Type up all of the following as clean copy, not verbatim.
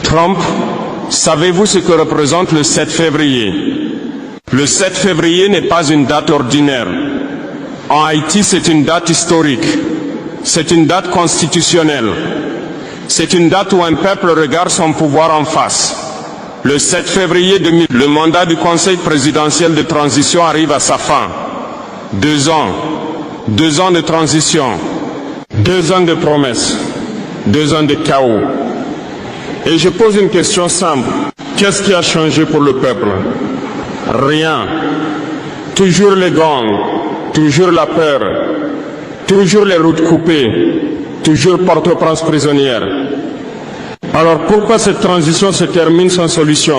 Trump, savez-vous ce que représente le 7 février? Le 7 février n'est pas une date ordinaire. En Haïti, c'est une date historique. C'est une date constitutionnelle. C'est une date où un peuple regarde son pouvoir en face. Le 7 février 2000, le mandat du Conseil présidentiel de transition arrive à sa fin. 2 ans. 2 ans de transition. 2 ans de promesses. 2 ans de chaos. Et je pose une question simple. Qu'est-ce qui a changé pour le peuple? Rien. Toujours les gangs, toujours la peur, toujours les routes coupées, toujours Port-au-Prince prisonnière. Alors pourquoi cette transition se termine sans solution?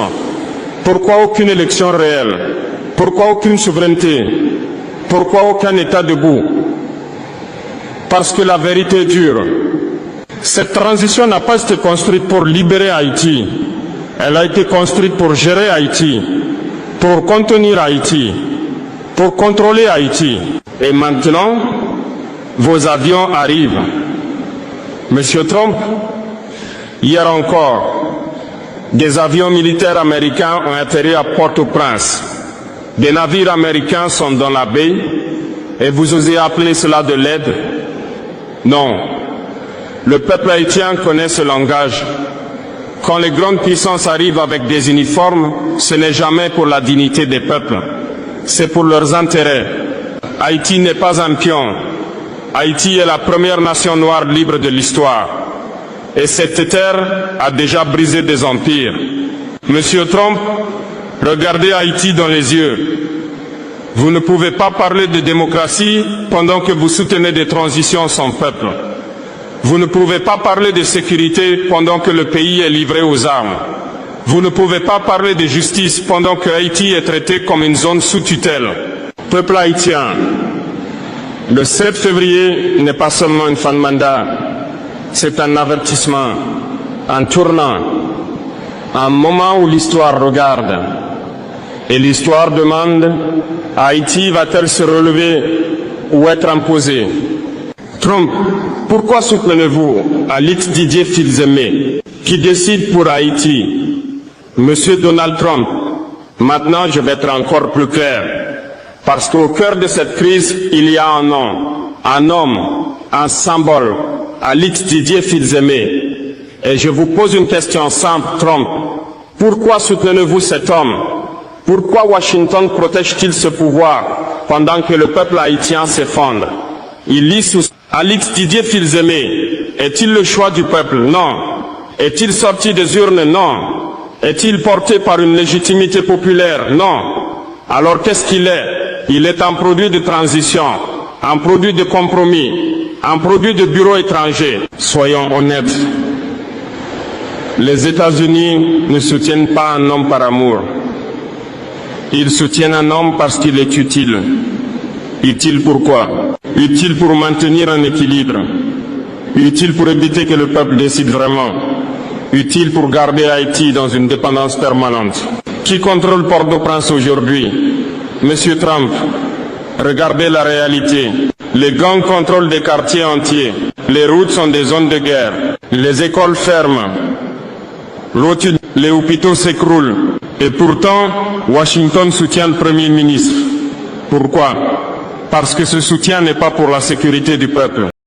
Pourquoi aucune élection réelle? Pourquoi aucune souveraineté? Pourquoi aucun État debout? Parce que la vérité est dure. Cette transition n'a pas été construite pour libérer Haïti. Elle a été construite pour gérer Haïti, pour contenir Haïti, pour contrôler Haïti. Et maintenant, vos avions arrivent. Monsieur Trump, hier encore, des avions militaires américains ont atterri à Port-au-Prince. Des navires américains sont dans la baie et vous osez appeler cela de l'aide? Non. Le peuple haïtien connaît ce langage. Quand les grandes puissances arrivent avec des uniformes, ce n'est jamais pour la dignité des peuples. C'est pour leurs intérêts. Haïti n'est pas un pion. Haïti est la première nation noire libre de l'histoire. Et cette terre a déjà brisé des empires. Monsieur Trump, regardez Haïti dans les yeux. Vous ne pouvez pas parler de démocratie pendant que vous soutenez des transitions sans peuple. Vous ne pouvez pas parler de sécurité pendant que le pays est livré aux armes. Vous ne pouvez pas parler de justice pendant que Haïti est traité comme une zone sous tutelle. Peuple haïtien, le 7 février n'est pas seulement une fin de mandat, c'est un avertissement, un tournant, un moment où l'histoire regarde. Et l'histoire demande, Haïti va-t-elle se relever ou être imposée? Trump, pourquoi soutenez-vous Alix Didier Fils-Aimé, qui décide pour Haïti? Monsieur Donald Trump, maintenant je vais être encore plus clair, parce qu'au cœur de cette crise, il y a un nom, un homme, un symbole, Alix Didier Fils-Aimé. Et je vous pose une question simple, Trump. Pourquoi soutenez-vous cet homme? Pourquoi Washington protège-t-il ce pouvoir pendant que le peuple haïtien s'effondre? Il lit sous Alix Didier Fils-Aimé. Est-il le choix du peuple? Non. Est-il sorti des urnes? Non. Est-il porté par une légitimité populaire? Non. Alors qu'est-ce qu'il est? Il est un produit de transition, un produit de compromis, un produit de bureau étranger. Soyons honnêtes. Les États-Unis ne soutiennent pas un homme par amour. Ils soutiennent un homme parce qu'il est utile. Utile pourquoi? Utile pour maintenir un équilibre. Utile pour éviter que le peuple décide vraiment. Utile pour garder Haïti dans une dépendance permanente. Qui contrôle Port-au-Prince aujourd'hui? Monsieur Trump, regardez la réalité. Les gangs contrôlent des quartiers entiers. Les routes sont des zones de guerre. Les écoles ferment. Les hôpitaux s'écroulent. Et pourtant, Washington soutient le Premier ministre. Pourquoi? Parce que ce soutien n'est pas pour la sécurité du peuple.